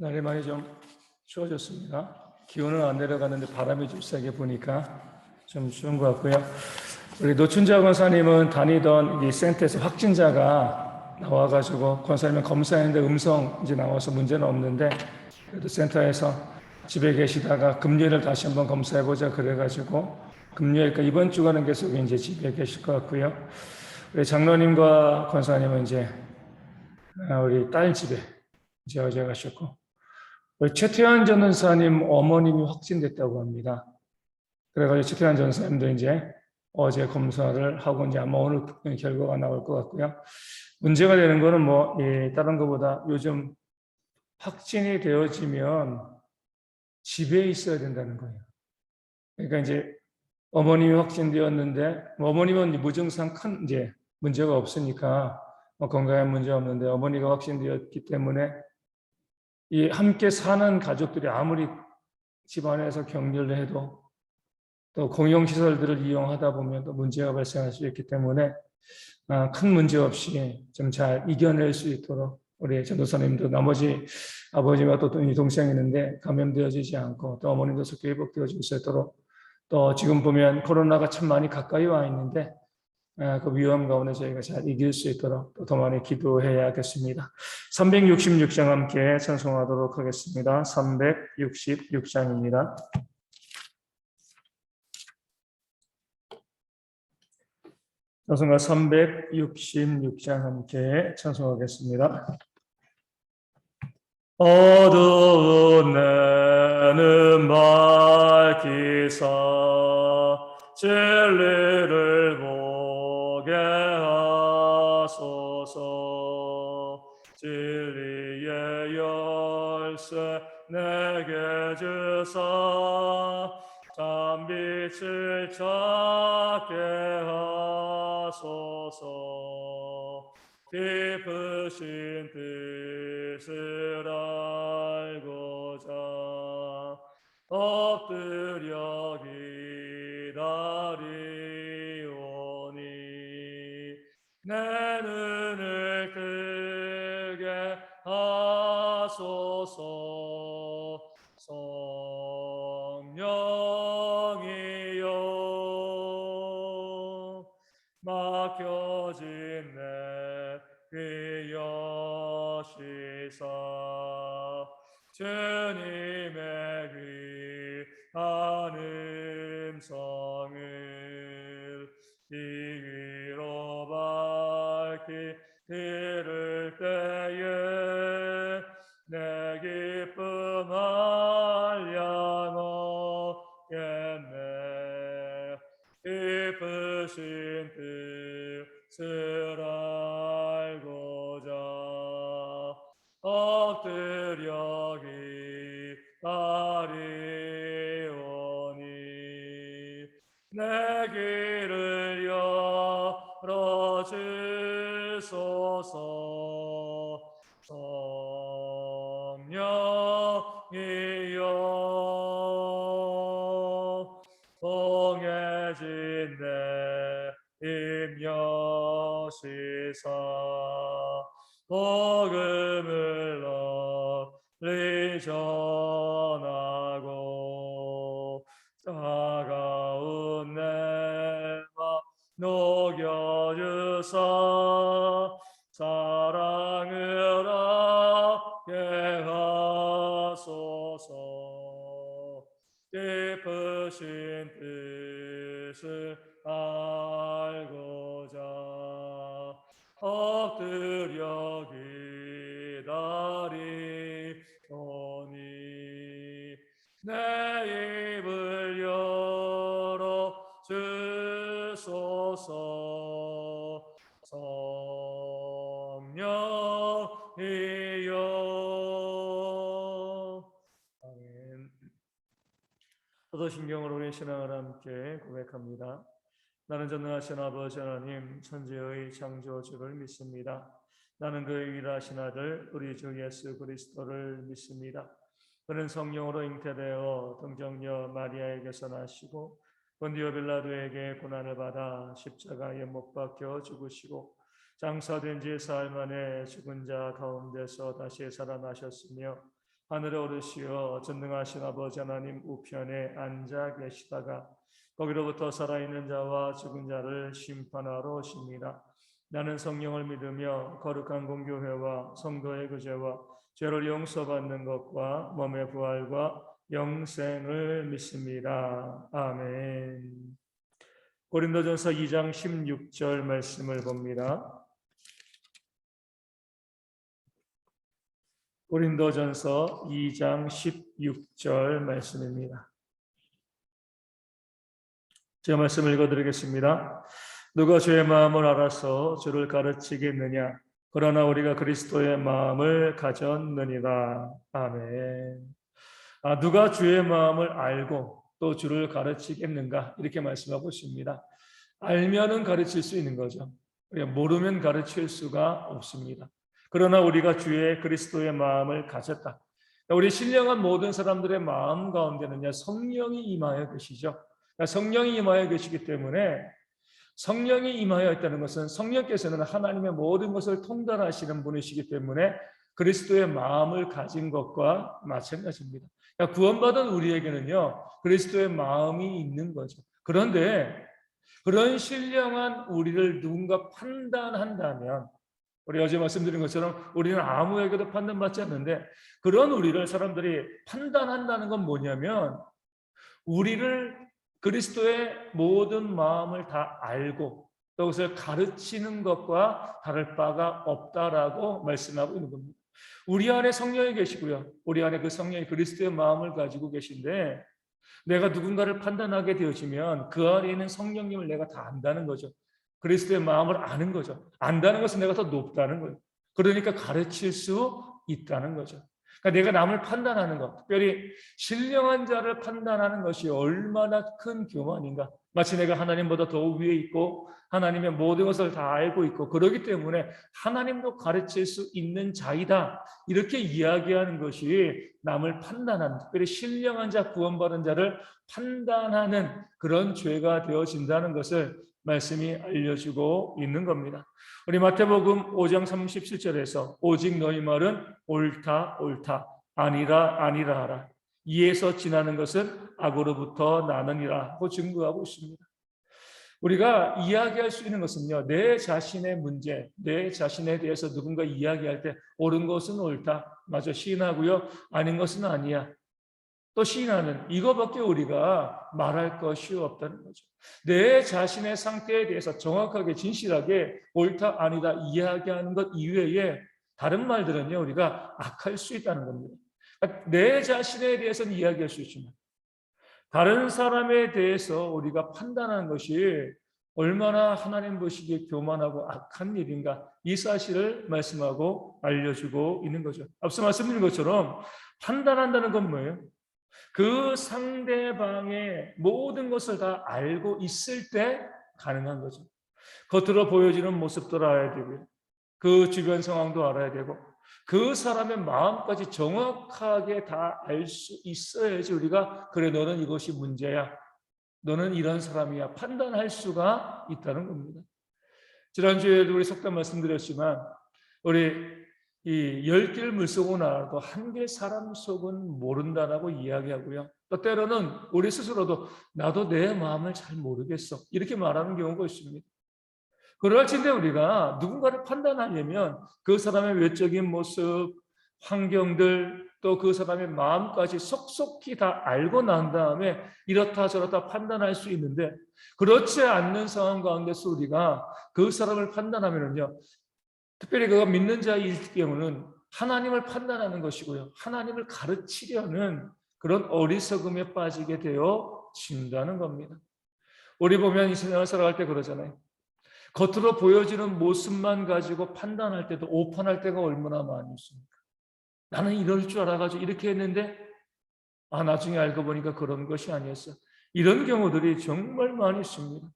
날이 많이 좀 추워졌습니다. 기온은 안 내려가는데 바람이 좀 세게 부니까 좀 추운 것 같고요. 우리 노춘자 권사님은 다니던 이 센터에서 확진자가 나와가지고 권사님은 검사했는데 음성 이제 나와서 문제는 없는데 그래도 센터에서 집에 계시다가 금요일을 다시 한번 검사해보자 그래가지고 금요일까 이번 주간은 계속 이제 집에 계실 것 같고요. 우리 장로님과 권사님은 이제 우리 딸 집에 이제 어제 가셨고 최태환 전도사님 어머님이 확진됐다고 합니다. 그래가지고 최태환 전도사님도 이제 어제 검사를 하고 이제 아마 오늘 결과가 나올 것 같고요. 문제가 되는 거는 다른 것보다 요즘 확진이 되어지면 집에 있어야 된다는 거예요. 그러니까 이제 어머님이 확진되었는데 어머님은 무증상 큰 이제 문제가 없으니까 건강에 문제 없는데 어머니가 확진되었기 때문에 이 함께 사는 가족들이 아무리 집안에서 격리를 해도 또 공용시설들을 이용하다 보면 또 문제가 발생할 수 있기 때문에 큰 문제 없이 좀 잘 이겨낼 수 있도록 우리 전도사님도 나머지 아버지와 또 동생이 있는데 감염되어지지 않고 또 어머님도 속히 회복되어질 수 있도록 또 지금 보면 코로나가 참 많이 가까이 와 있는데 그 위험 가운데 저희가 잘 이길 수 있도록 더 많이 기도해야겠습니다. 366장 함께 찬송하도록 하겠습니다. 366장입니다. 찬송가 366장 함께 찬송하겠습니다. 어두운 내는 밝히사 진리를 보게 하소서. 진리의 열쇠 내게 주사 참빛을 찾게 하소서. 깊으신 뜻을 알고자 엎드려 기다리오니 내 눈을 뜨게 하소서. 성령이여 막혀진 내 귀 여시사 주님의 귀한 음성을 이 위로 밝히 들을 때에 내 기쁨 알량 얻겠네. 깊으신 뜻을 알고자 엎드려 기다리오니 내 길을 열어주소서. 성령이여 봉해진 내 임여시사 복음을 널리 전하고 차가운 내 맘 녹여주사 사랑을 얻게 하소서. 깊으신 뜻을 알고자 엎드려 기다리오니 내 입을 열어 주소서. 성령이여. 아멘. 사도신경으로 우리 신앙을 함께 고백합니다. 나는 전능하신 아버지 하나님 천지의 창조주를 믿습니다. 나는 그의 유일하신 아들 우리 주 예수 그리스도를 믿습니다. 그는 성령으로 잉태되어 동정녀 마리아에게서 나시고 본디오 빌라도에게 고난을 받아 십자가에 못 박혀 죽으시고 장사된 지 사흘 만에 죽은 자 가운데서 다시 살아나셨으며 하늘에 오르시어 전능하신 아버지 하나님 우편에 앉아 계시다가 거기로부터 살아있는 자와 죽은 자를 심판하러 오십니다. 나는 성령을 믿으며 거룩한 공교회와 성도의 구제와 죄를 용서받는 것과 몸의 부활과 영생을 믿습니다. 아멘. 고린도전서 2장 16절 말씀을 봅니다. 고린도전서 2장 16절 말씀입니다. 제가 말씀을 읽어드리겠습니다. 누가 주의 마음을 알아서 주를 가르치겠느냐? 그러나 우리가 그리스도의 마음을 가졌느니라. 아멘. 누가 주의 마음을 알고 또 주를 가르치겠는가? 이렇게 말씀하고 있습니다. 알면은 가르칠 수 있는 거죠. 모르면 가르칠 수가 없습니다. 그러나 우리가 주의 그리스도의 마음을 가졌다. 우리 신령한 모든 사람들의 마음 가운데는요, 성령이 임하여 계시죠. 성령이 임하여 계시기 때문에 성령이 임하여 있다는 것은 성령께서는 하나님의 모든 것을 통달하시는 분이시기 때문에 그리스도의 마음을 가진 것과 마찬가지입니다. 그러니까 구원받은 우리에게는요, 그리스도의 마음이 있는 거죠. 그런데 그런 신령한 우리를 누군가 판단한다면, 우리 어제 말씀드린 것처럼 우리는 아무에게도 판단받지 않는데, 그런 우리를 사람들이 판단한다는 건 뭐냐면 우리를 그리스도의 모든 마음을 다 알고 또 그것을 가르치는 것과 다를 바가 없다라고 말씀하고 있는 겁니다. 우리 안에 성령이 계시고요, 우리 안에 그 성령이 그리스도의 마음을 가지고 계신데, 내가 누군가를 판단하게 되어지면 그 안에 있는 성령님을 내가 다 안다는 거죠. 그리스도의 마음을 아는 거죠. 안다는 것은 내가 더 높다는 거예요. 그러니까 가르칠 수 있다는 거죠. 그러니까 내가 남을 판단하는 것, 특별히 신령한 자를 판단하는 것이 얼마나 큰 교만인가. 마치 내가 하나님보다 더 위에 있고 하나님의 모든 것을 다 알고 있고 그러기 때문에 하나님도 가르칠 수 있는 자이다, 이렇게 이야기하는 것이 남을 판단하는, 특별히 신령한 자, 구원받은 자를 판단하는 그런 죄가 되어진다는 것을 말씀이 알려주고 있는 겁니다. 우리 마태복음 5장 37절에서 오직 너희 말은 옳다 옳다, 아니라 아니라 하라, 이에서 지나는 것은 악으로부터 나느니라 하고 증거하고 있습니다. 우리가 이야기할 수 있는 것은요, 내 자신의 문제, 내 자신에 대해서 누군가 이야기할 때 옳은 것은 옳다, 맞아, 시인하고요, 아닌 것은 아니야, 또 시인하는, 이거밖에 우리가 말할 것이 없다는 거죠. 내 자신의 상태에 대해서 정확하게 진실하게 옳다 아니다 이야기하는 것 이외에 다른 말들은요, 우리가 악할 수 있다는 겁니다. 내 자신에 대해서는 이야기할 수 있지만 다른 사람에 대해서 우리가 판단하는 것이 얼마나 하나님 보시기에 교만하고 악한 일인가, 이 사실을 말씀하고 알려주고 있는 거죠. 앞서 말씀드린 것처럼 판단한다는 건 뭐예요? 그 상대방의 모든 것을 다 알고 있을 때 가능한 거죠. 겉으로 보여지는 모습도 알아야 되고요, 그 주변 상황도 알아야 되고, 그 사람의 마음까지 정확하게 다 알 수 있어야지 우리가 그래, 너는 이것이 문제야, 너는 이런 사람이야, 판단할 수가 있다는 겁니다. 지난주에도 우리 속담 말씀드렸지만, 우리 이 10길 물속은 알아도 한 길 사람 속은 모른다라고 이야기하고요, 또 때로는 우리 스스로도 나도 내 마음을 잘 모르겠어, 이렇게 말하는 경우가 있습니다. 그럴진데 우리가 누군가를 판단하려면 그 사람의 외적인 모습, 환경들, 또 그 사람의 마음까지 속속히 다 알고 난 다음에 이렇다 저렇다 판단할 수 있는데, 그렇지 않는 상황 가운데서 우리가 그 사람을 판단하면요, 특별히 그가 믿는 자일 경우는 하나님을 판단하는 것이고요, 하나님을 가르치려는 그런 어리석음에 빠지게 되어진다는 겁니다. 우리 보면 이 세상을 살아갈 때 그러잖아요. 겉으로 보여지는 모습만 가지고 판단할 때도 오판할 때가 얼마나 많이 있습니까? 나는 이럴 줄 알아가지고 이렇게 했는데 나중에 알고 보니까 그런 것이 아니었어. 이런 경우들이 정말 많이 있습니다.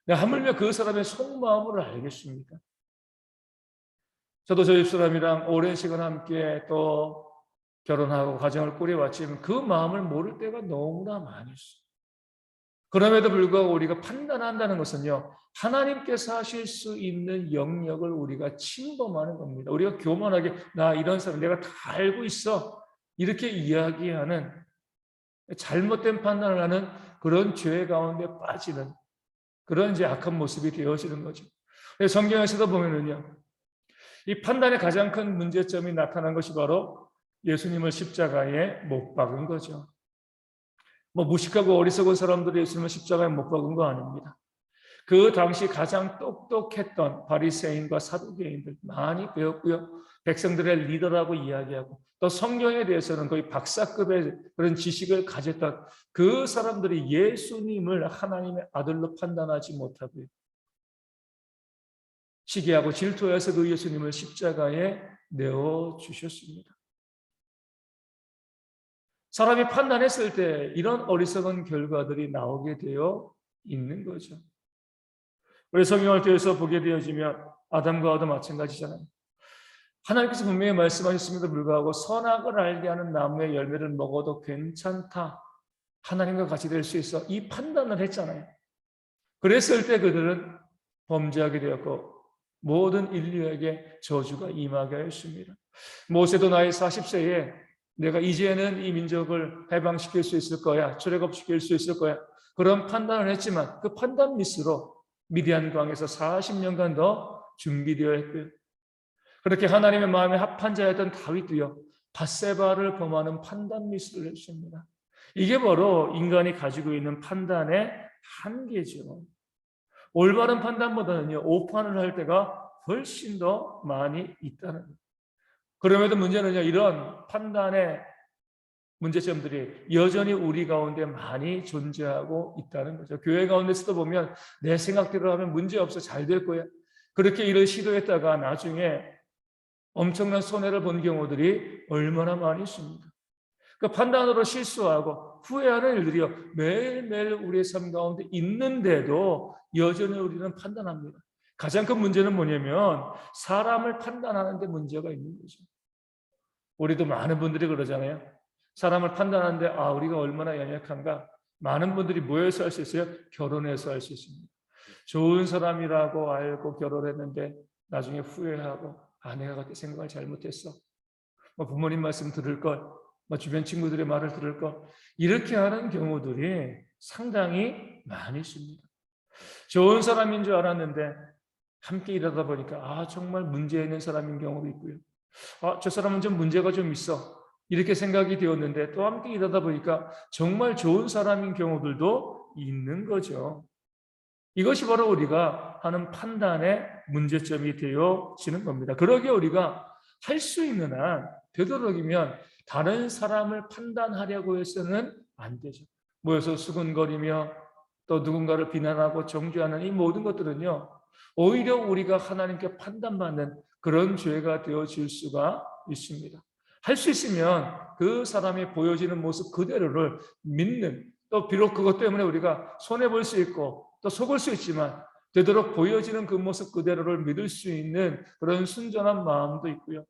하물며 그 사람의 속마음을 알겠습니까? 저도 저희 집사람이랑 오랜 시간 함께 또 결혼하고 가정을 꾸려왔지만 그 마음을 모를 때가 너무나 많이 있어요. 그럼에도 불구하고 우리가 판단한다는 것은요, 하나님께서 하실 수 있는 영역을 우리가 침범하는 겁니다. 우리가 교만하게 나 이런 사람 내가 다 알고 있어, 이렇게 이야기하는, 잘못된 판단을 하는 그런 죄 가운데 빠지는 그런 이제 악한 모습이 되어지는 거죠. 성경에서도 보면은요, 이 판단의 가장 큰 문제점이 나타난 것이 바로 예수님을 십자가에 못 박은 거죠. 무식하고 어리석은 사람들이 예수님을 십자가에 못 박은 거 아닙니다. 그 당시 가장 똑똑했던 바리새인과 사두개인들 많이 배웠고요. 백성들의 리더라고 이야기하고 또 성경에 대해서는 거의 박사급의 그런 지식을 가졌던 그 사람들이 예수님을 하나님의 아들로 판단하지 못하고요. 시기하고 질투해서 그 예수님을 십자가에 내어주셨습니다. 사람이 판단했을 때 이런 어리석은 결과들이 나오게 되어 있는 거죠. 우리 성경을 통해서 보게 되어지면 아담과 하와도 마찬가지잖아요. 하나님께서 분명히 말씀하셨음에도 불구하고 선악을 알게 하는 나무의 열매를 먹어도 괜찮다, 하나님과 같이 될 수 있어, 이 판단을 했잖아요. 그랬을 때 그들은 범죄하게 되었고 모든 인류에게 저주가 임하게 하였습니다. 모세도 나이 40세에 내가 이제는 이 민족을 해방시킬 수 있을 거야, 출애굽시킬 수 있을 거야, 그런 판단을 했지만 그 판단 미스로 미디안 광에서 40년간 더 준비되어 했고요. 그렇게 하나님의 마음에 합한 자였던 다윗도요, 밧세바를 범하는 판단 미스를 했습니다. 이게 바로 인간이 가지고 있는 판단의 한계죠. 올바른 판단보다는요, 오판을 할 때가 훨씬 더 많이 있다는 거예요. 그럼에도 문제는요, 이런 판단의 문제점들이 여전히 우리 가운데 많이 존재하고 있다는 거죠. 교회 가운데서도 보면 내 생각대로 하면 문제없어, 잘 될 거야, 그렇게 일을 시도했다가 나중에 엄청난 손해를 본 경우들이 얼마나 많이 있습니다. 그 판단으로 실수하고 후회하는 일들이요, 매일매일 우리의 삶 가운데 있는데도 여전히 우리는 판단합니다. 가장 큰 문제는 뭐냐면 사람을 판단하는 데 문제가 있는 거죠. 우리도 많은 분들이 그러잖아요. 사람을 판단하는데 우리가 얼마나 연약한가. 많은 분들이 모여서 할 수 있어요? 결혼해서 할 수 있습니다. 좋은 사람이라고 알고 결혼했는데 나중에 후회하고 내가 그때 생각을 잘못했어, 부모님 말씀 들을 걸, 주변 친구들의 말을 들을 걸, 이렇게 하는 경우들이 상당히 많이 있습니다. 좋은 사람인 줄 알았는데 함께 일하다 보니까 정말 문제 있는 사람인 경우도 있고요. 저 사람은 좀 문제가 좀 있어, 이렇게 생각이 되었는데 또 함께 일하다 보니까 정말 좋은 사람인 경우들도 있는 거죠. 이것이 바로 우리가 하는 판단의 문제점이 되어지는 겁니다. 그러기에 우리가 할 수 있는 한 되도록이면 다른 사람을 판단하려고 해서는 안 되죠. 모여서 수군거리며 또 누군가를 비난하고 정죄하는 이 모든 것들은요, 오히려 우리가 하나님께 판단받는 그런 죄가 되어질 수가 있습니다. 할 수 있으면 그 사람이 보여지는 모습 그대로를 믿는, 또 비록 그것 때문에 우리가 손해볼 수 있고 또 속을 수 있지만 되도록 보여지는 그 모습 그대로를 믿을 수 있는 그런 순전한 마음도 있고요.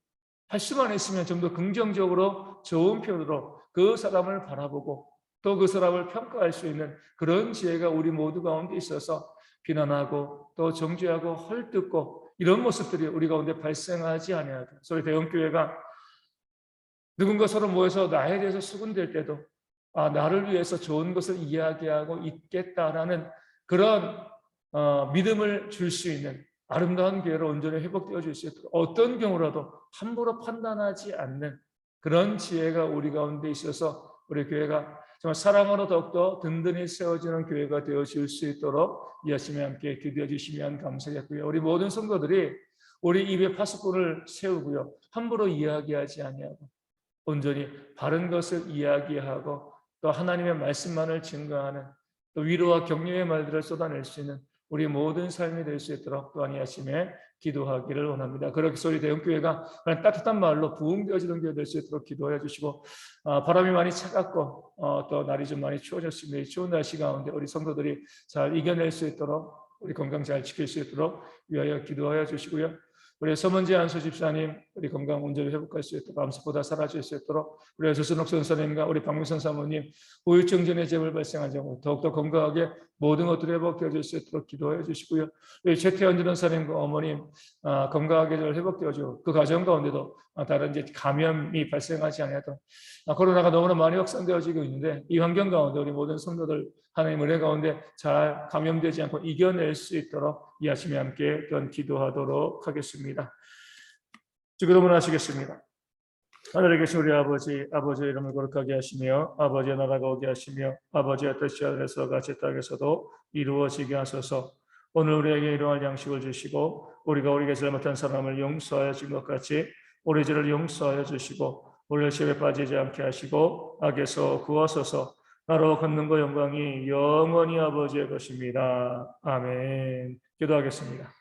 할 수만 있으면 좀 더 긍정적으로 좋은 편으로 그 사람을 바라보고 또 그 사람을 평가할 수 있는 그런 지혜가 우리 모두 가운데 있어서 비난하고 또 정죄하고 헐뜯고 이런 모습들이 우리 가운데 발생하지 아니하도록, 소위 대형교회가 누군가 서로 모여서 나에 대해서 수군될 때도 나를 위해서 좋은 것을 이야기하고 있겠다라는 그런 믿음을 줄 수 있는 아름다운 교회로 온전히 회복되어 줄 수 있도록 어떤 경우라도 함부로 판단하지 않는 그런 지혜가 우리 가운데 있어서 우리 교회가 정말 사랑으로 더욱더 든든히 세워지는 교회가 되어질 수 있도록 이 아침에 함께 기도해 주시면 감사하겠고요. 우리 모든 성도들이 우리 입에 파수꾼을 세우고요, 함부로 이야기하지 아니하고 온전히 바른 것을 이야기하고 또 하나님의 말씀만을 증거하는, 또 위로와 격려의 말들을 쏟아낼 수 있는 우리 모든 삶이 될 수 있도록 또한 이 아침에 기도하기를 원합니다. 그렇게 소리 대형교회가 따뜻한 말로 부흥되어지는 교회 될 수 있도록 기도해 주시고, 바람이 많이 차갑고 또 날이 좀 많이 추워졌습니다. 이 추운 날씨 가운데 우리 성도들이 잘 이겨낼 수 있도록, 우리 건강 잘 지킬 수 있도록 위하여 기도하여 주시고요. 우리 서문지 안수 집사님 우리 건강 온전히 회복할 수 있도록 암세보다 사라질 수 있도록 우리 서순옥 선생님과 우리 박민선 사모님 우울증 전에 재발 발생한 경우 더욱더 건강하게 모든 것들이 회복되어질 수 있도록 기도해 주시고요. 우리 최태원 전도사님과 어머님 건강하게 잘 회복되어지고 그 과정 가운데도 다른 이제 감염이 발생하지 않아도 코로나가 너무나 많이 확산되어지고 있는데 이 환경 가운데 우리 모든 성도들 하나님의 은혜 가운데 잘 감염되지 않고 이겨낼 수 있도록 이 아침에 함께 기도하도록 하겠습니다. 기도문 하시겠습니다. 하늘에 계신 우리 아버지, 아버지의 이름을 거룩하게 하시며 아버지의 나라가 오게 하시며 아버지의 뜻이 하늘에서 같이 땅에서도 이루어지게 하소서. 오늘 우리에게 일용할 양식을 주시고 우리가 우리에게 잘못한 사람을 용서하여 준 것 같이 우리 죄를 용서하여 주시고 우리를 시험에 빠지지 않게 하시고 악에서 구하소서. 나로 권능과 영광이 영원히 아버지의 것입니다. 아멘. 기도하겠습니다.